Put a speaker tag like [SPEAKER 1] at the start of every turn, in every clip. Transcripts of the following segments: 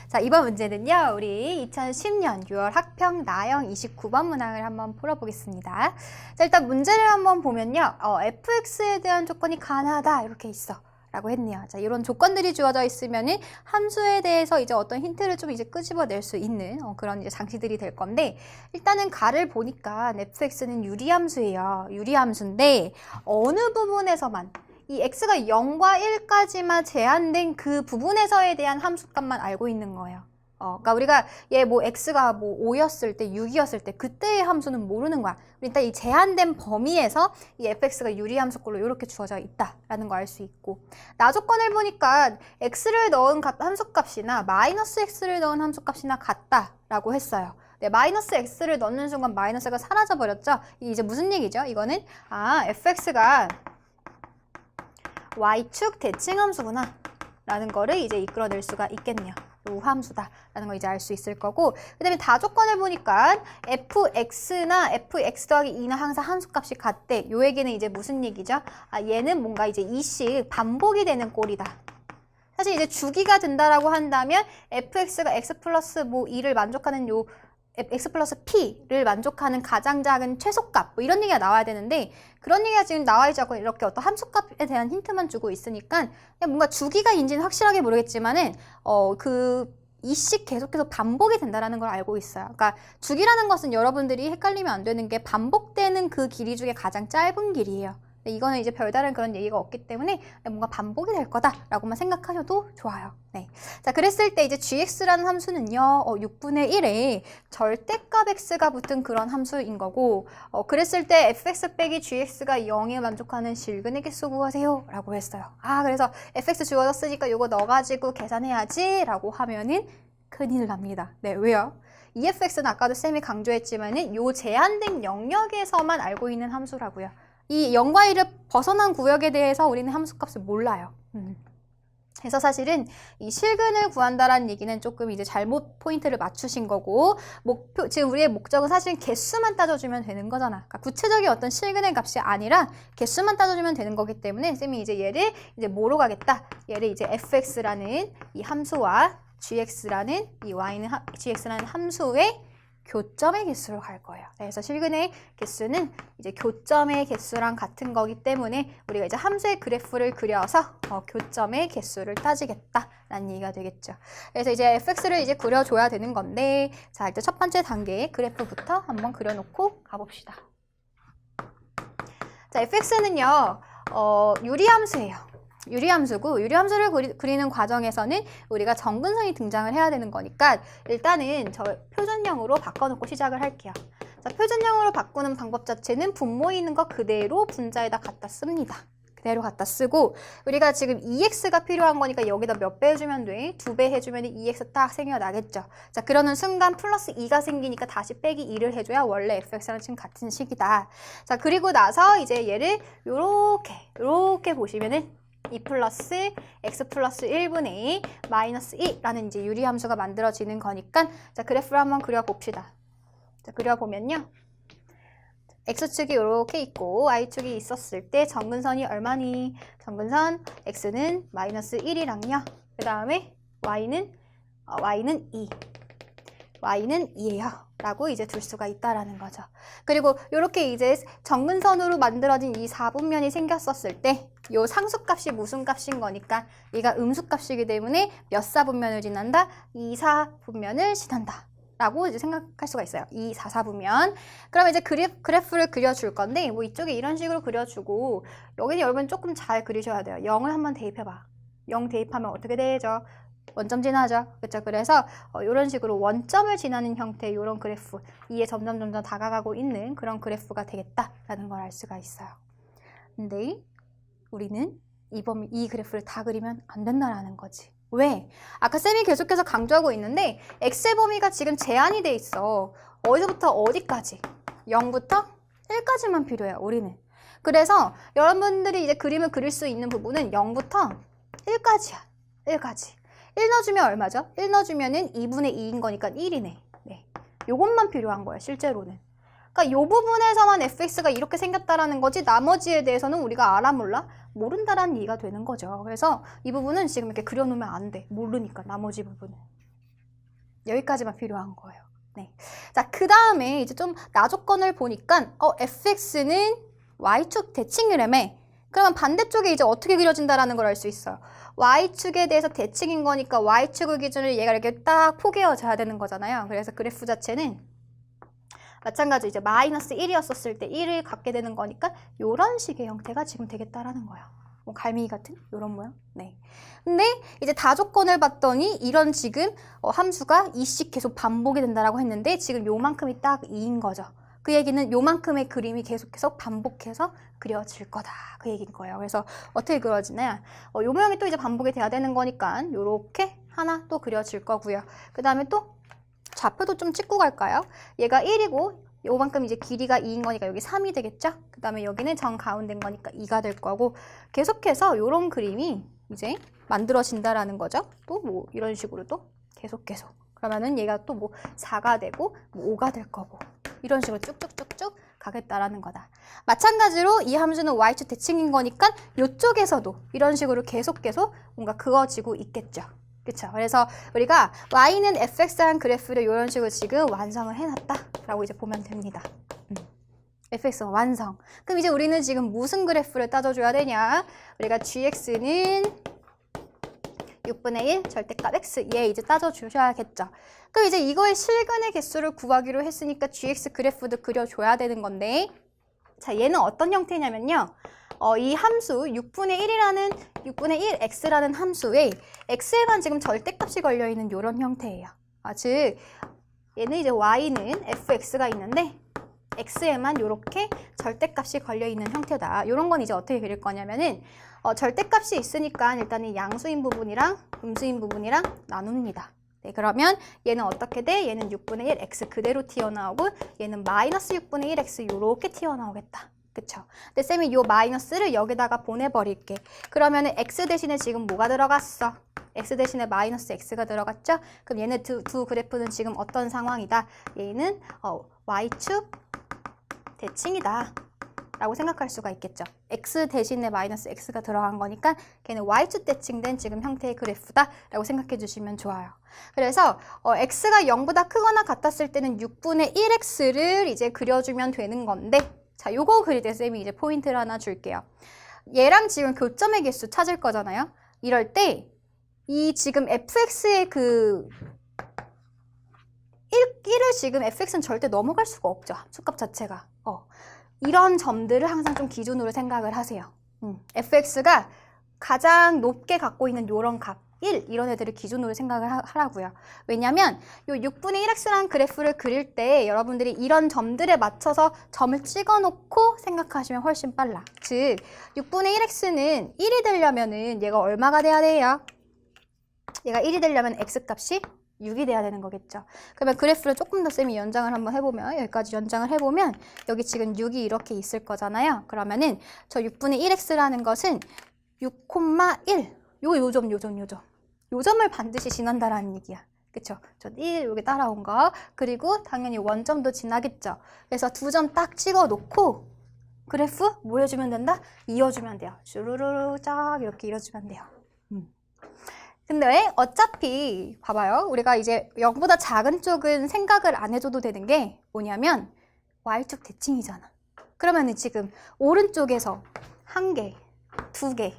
[SPEAKER 1] 자, 이번 문제는요, 우리 2010년 6월 학평 나형 29번 문항을 한번 풀어보겠습니다. 자, 일단 문제를 한번 보면요, fx에 대한 조건이 가능하다 이렇게 있어. 라고 했네요. 자, 이런 조건들이 주어져 있으면은 함수에 대해서 이제 어떤 힌트를 좀 이제 끄집어낼 수 있는 그런 이제 장치들이 될 건데, 일단은 가를 보니까 fx는 유리함수예요. 유리함수인데 어느 부분에서만 이 x가 0과 1까지만 제한된 그 부분에서에 대한 함수값만 알고 있는 거예요. 그러니까 우리가 얘 뭐 x가 뭐 5였을 때, 6이었을 때 그때의 함수는 모르는 거야. 일단 이 제한된 범위에서 이 fx가 유리함수꼴로 이렇게 주어져 있다라는 거 알 수 있고, 나 조건을 보니까 x를 넣은 함수값이나 마이너스 x를 넣은 함수값이나 같다라고 했어요. 네, 마이너스 x를 넣는 순간 마이너스가 사라져 버렸죠. 이제 무슨 얘기죠? 이거는 fx가 y축 대칭함수구나 라는 거를 이제 이끌어낼 수가 있겠네요. 우함수다라는 걸 이제 알 수 있을 거고, 그 다음에 다조건을 보니까 fx나 fx 더하기 2는 항상 함수값이 같대. 요 얘기는 이제 무슨 얘기죠? 얘는 뭔가 이제 2씩 반복이 되는 꼴이다. 사실 이제 주기가 된다라고 한다면 fx가 x 플러스 뭐 2를 만족하는 요 x 플러스 p를 만족하는 가장 작은 최소값 뭐 이런 얘기가 나와야 되는데, 그런 얘기가 지금 나와 있지 않고 이렇게 어떤 함수값에 대한 힌트만 주고 있으니까 그냥 뭔가 주기가인지는 확실하게 모르겠지만은 그 이씩 계속해서 반복이 된다라는 걸 알고 있어요. 그러니까 주기라는 것은 여러분들이 헷갈리면 안 되는 게 반복되는 그 길이 중에 가장 짧은 길이에요. 이거는 이제 별다른 그런 얘기가 없기 때문에 뭔가 반복이 될 거다라고만 생각하셔도 좋아요. 네. 자, 그랬을 때 이제 gx라는 함수는요, 6분의 1에 절대값 x가 붙은 그런 함수인 거고, 그랬을 때 fx 빼기 gx가 0에 만족하는 실근의 개수 구하세요 라고 했어요. 그래서 fx 주어졌으니까 이거 넣어가지고 계산해야지 라고 하면은 큰일 납니다. 네, 왜요? efx는 아까도 쌤이 강조했지만은 요 제한된 영역에서만 알고 있는 함수라고요. 이 0과 1을 벗어난 구역에 대해서 우리는 함수값을 몰라요. 그래서 사실은 이 실근을 구한다라는 얘기는 조금 이제 잘못 포인트를 맞추신 거고, 지금 우리의 목적은 사실 개수만 따져주면 되는 거잖아. 그러니까 구체적인 어떤 실근의 값이 아니라 개수만 따져주면 되는 거기 때문에 쌤이 이제 얘를 이제 뭐로 가겠다? 얘를 이제 fx라는 이 함수와 gx라는 함수의 교점의 개수로 갈 거예요. 그래서 실근의 개수는 이제 교점의 개수랑 같은 거기 때문에 우리가 이제 함수의 그래프를 그려서 교점의 개수를 따지겠다라는 얘기가 되겠죠. 그래서 이제 fx를 이제 그려줘야 되는 건데, 자, 일단 첫 번째 단계 그래프부터 한번 그려놓고 가봅시다. 자, fx는요, 유리함수예요. 유리함수고, 유리함수를 그리는 과정에서는 우리가 정근선이 등장을 해야 되는 거니까 일단은 저 표준형으로 바꿔놓고 시작을 할게요. 자, 표준형으로 바꾸는 방법 자체는 분모에 있는 거 그대로 분자에다 갖다 씁니다. 그대로 갖다 쓰고, 우리가 지금 2x가 필요한 거니까 여기다 몇 배 해주면 돼? 2배 해주면 2x 딱 생겨나겠죠. 자, 그러는 순간 플러스 2가 생기니까 다시 빼기 2를 해줘야 원래 fx랑 지금 같은 식이다. 자, 그리고 나서 이제 얘를 요렇게 보시면은 2 플러스 x 플러스 1분의 2 마이너스 2라는 이제 유리함수가 만들어지는 거니까, 자, 그래프를 한번 그려봅시다. 자, 그려보면요, x축이 이렇게 있고 y축이 있었을 때 정근선이 얼마니? 정근선 x는 마이너스 1이랑요, 그 다음에 y는 2, y는 2예요 라고 이제 둘 수가 있다라는 거죠. 그리고 이렇게 이제 정근선으로 만들어진 이 4분면이 생겼었을 때 요 상수값이 무슨 값인 거니까 얘가 음수값이기 때문에 몇 4분면을 지난다? 2, 4분면을 지난다 라고 이제 생각할 수가 있어요. 2, 4, 4분면. 그럼 이제 그래프를 그려줄 건데, 뭐 이쪽에 이런 식으로 그려주고, 여기는 여러분 조금 잘 그리셔야 돼요. 0을 한번 대입해봐. 0 대입하면 어떻게 되죠? 원점 지나죠. 그렇죠? 그래서 이런 식으로 원점을 지나는 형태의 이런 그래프, 2에 점점 다가가고 있는 그런 그래프가 되겠다라는 걸 알 수가 있어요. 근데 우리는 이 그래프를 다 그리면 안 된다라는 거지. 왜? 아까 쌤이 계속해서 강조하고 있는데 x의 범위가 지금 제한이 돼 있어. 어디서부터 어디까지? 0부터 1까지만 필요해요, 우리는. 그래서 여러분들이 이제 그림을 그릴 수 있는 부분은 0부터 1까지야. 1까지. 1 넣어주면 얼마죠? 1 넣어주면은 2분의 2인 거니까 1이네. 네. 요것만 필요한 거야, 실제로는. 그러니까 요 부분에서만 fx가 이렇게 생겼다라는 거지, 나머지에 대해서는 우리가 알아 몰라? 모른다라는 얘기가 되는 거죠. 그래서 이 부분은 지금 이렇게 그려놓으면 안 돼. 모르니까, 나머지 부분은. 여기까지만 필요한 거예요. 네. 자, 그 다음에 이제 좀 나조건을 보니까 fx는 y축 대칭이라며. 그러면 반대쪽에 이제 어떻게 그려진다라는 걸 알 수 있어요. y축에 대해서 대칭인 거니까 y축을 기준으로 얘가 이렇게 딱 포개어져야 되는 거잖아요. 그래서 그래프 자체는 마찬가지로 이제 마이너스 1이었었을 때 1을 갖게 되는 거니까 이런 식의 형태가 지금 되겠다라는 거예요. 뭐 갈매기 같은 이런 모양. 네. 근데 이제 다조건을 봤더니 이런 지금 함수가 2씩 계속 반복이 된다라고 했는데 지금 요만큼이 딱 2인 거죠. 그 얘기는 요만큼의 그림이 계속해서 반복해서 그려질 거다. 그 얘기인 거예요. 그래서 어떻게 그려지냐? 요 모양이 또 이제 반복이 돼야 되는 거니까 요렇게 하나 또 그려질 거고요. 그 다음에 또 좌표도 좀 찍고 갈까요? 얘가 1이고 요만큼 이제 길이가 2인 거니까 여기 3이 되겠죠? 그 다음에 여기는 정 가운데인 거니까 2가 될 거고 계속해서 요런 그림이 이제 만들어진다라는 거죠. 또 뭐 이런 식으로 또 계속 그러면은 얘가 또 뭐 4가 되고 뭐 5가 될 거고 이런 식으로 쭉쭉쭉쭉 가겠다라는 거다. 마찬가지로 이 함수는 y축 대칭인 거니까 이쪽에서도 이런 식으로 계속 뭔가 그어지고 있겠죠. 그쵸? 그래서 우리가 y는 fx라는 그래프를 이런 식으로 지금 완성을 해놨다라고 이제 보면 됩니다. fx 완성. 그럼 이제 우리는 지금 무슨 그래프를 따져줘야 되냐? 우리가 gx는 6분의 1 절대값 x 얘 이제 따져주셔야겠죠. 그럼 이제 이거의 실근의 개수를 구하기로 했으니까 gx 그래프도 그려줘야 되는 건데 자 얘는 어떤 형태냐면요. 이 함수 6분의 1 x라는 함수에 x에만 지금 절대값이 걸려있는 이런 형태예요. 즉 얘는 이제 y는 fx가 있는데 x에만 이렇게 절대값이 걸려있는 형태다. 이런 건 이제 어떻게 그릴 거냐면은 절대값이 있으니까 일단은 양수인 부분이랑 음수인 부분이랑 나눕니다. 네, 그러면 얘는 어떻게 돼? 얘는 6분의 1 x 그대로 튀어나오고 얘는 마이너스 6분의 1 x 이렇게 튀어나오겠다. 그쵸? 근데 쌤이 요 마이너스를 여기다가 보내버릴게. 그러면은 x 대신에 지금 뭐가 들어갔어? x 대신에 마이너스 x가 들어갔죠? 그럼 얘네 두 그래프는 지금 어떤 상황이다? 얘는 y축 대칭이다 라고 생각할 수가 있겠죠. x 대신에 마이너스 x가 들어간 거니까 걔는 y축 대칭된 지금 형태의 그래프다 라고 생각해 주시면 좋아요. 그래서 x가 0보다 크거나 같았을 때는 6분의 1x를 이제 그려주면 되는 건데 자, 요거 그릴 때 쌤이 이제 포인트를 하나 줄게요. 얘랑 지금 교점의 개수 찾을 거잖아요. 이럴 때 이 지금 fx의 그 1을 지금 fx는 절대 넘어갈 수가 없죠. 함수값 자체가. 이런 점들을 항상 좀 기준으로 생각을 하세요. fx가 가장 높게 갖고 있는 요런 값 1 이런 애들을 기준으로 생각을 하라고요. 왜냐면 요 6분의 1x라는 그래프를 그릴 때 여러분들이 이런 점들에 맞춰서 점을 찍어 놓고 생각하시면 훨씬 빨라. 즉 6분의 1x는 1이 되려면은 얘가 얼마가 돼야 돼요? 얘가 1이 되려면 x값이 6이 돼야 되는 거겠죠. 그러면 그래프를 조금 더 쌤이 연장을 한번 해보면 여기까지 연장을 해보면 여기 지금 6이 이렇게 있을 거잖아요. 그러면은 저 6분의 1x라는 것은 6,1 요 점을 반드시 지난다라는 얘기야. 그쵸? 저 1 여기 따라온 거 그리고 당연히 원점도 지나겠죠. 그래서 두 점 딱 찍어 놓고 그래프 뭐 해주면 된다? 이어주면 돼요. 슈루루루 쫙 이렇게 이어주면 돼요. 근데 어차피 봐봐요. 우리가 이제 0보다 작은 쪽은 생각을 안 해줘도 되는 게 뭐냐면 y축 대칭이잖아. 그러면은 지금 오른쪽에서 1개, 2개,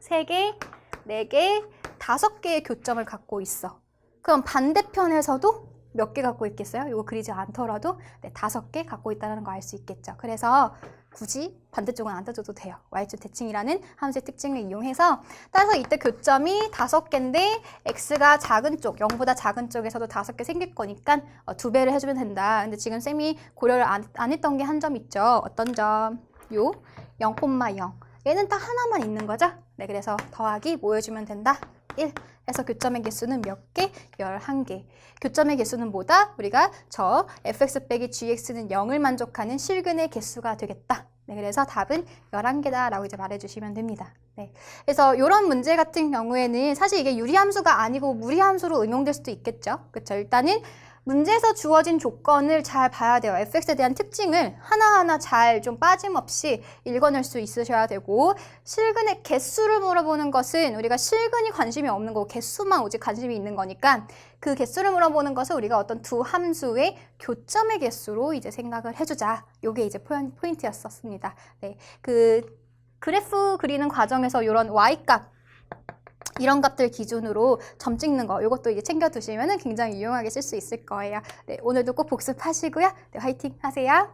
[SPEAKER 1] 3개, 4개, 5개의 교점을 갖고 있어. 그럼 반대편에서도 몇 개 갖고 있겠어요? 이거 그리지 않더라도 5개 갖고 있다는 거 알 수 있겠죠. 그래서 굳이 반대쪽은 안 따져도 돼요. y축 대칭이라는 함수의 특징을 이용해서 따라서 이때 교점이 5개인데 x가 작은 쪽, 0보다 작은 쪽에서도 5개 생길 거니까 2배를 해주면 된다. 근데 지금 쌤이 고려를 안 했던 게 한 점 있죠. 어떤 점? 요 0,0. 얘는 딱 하나만 있는 거죠. 네, 그래서 더하기 뭐 해주면 된다? 1. 해서 교점의 개수는 몇 개? 11개. 교점의 개수는 뭐다? 우리가 저 fx 빼기 gx는 0을 만족하는 실근의 개수가 되겠다. 네, 그래서 답은 11개다 라고 이제 말해주시면 됩니다. 네, 그래서 이런 문제 같은 경우에는 사실 이게 유리함수가 아니고 무리함수로 응용될 수도 있겠죠. 그렇죠? 일단은 문제에서 주어진 조건을 잘 봐야 돼요. fx에 대한 특징을 하나하나 잘 좀 빠짐없이 읽어낼 수 있으셔야 되고, 실근의 개수를 물어보는 것은 우리가 실근이 관심이 없는 거고 개수만 오직 관심이 있는 거니까 그 개수를 물어보는 것을 우리가 어떤 두 함수의 교점의 개수로 이제 생각을 해주자. 요게 이제 포인트였었습니다. 네, 그 그래프 그리는 과정에서 이런 y값 이런 값들 기준으로 점 찍는 거 이것도 이제 챙겨두시면 굉장히 유용하게 쓸 수 있을 거예요. 네, 오늘도 꼭 복습하시고요. 네, 화이팅 하세요.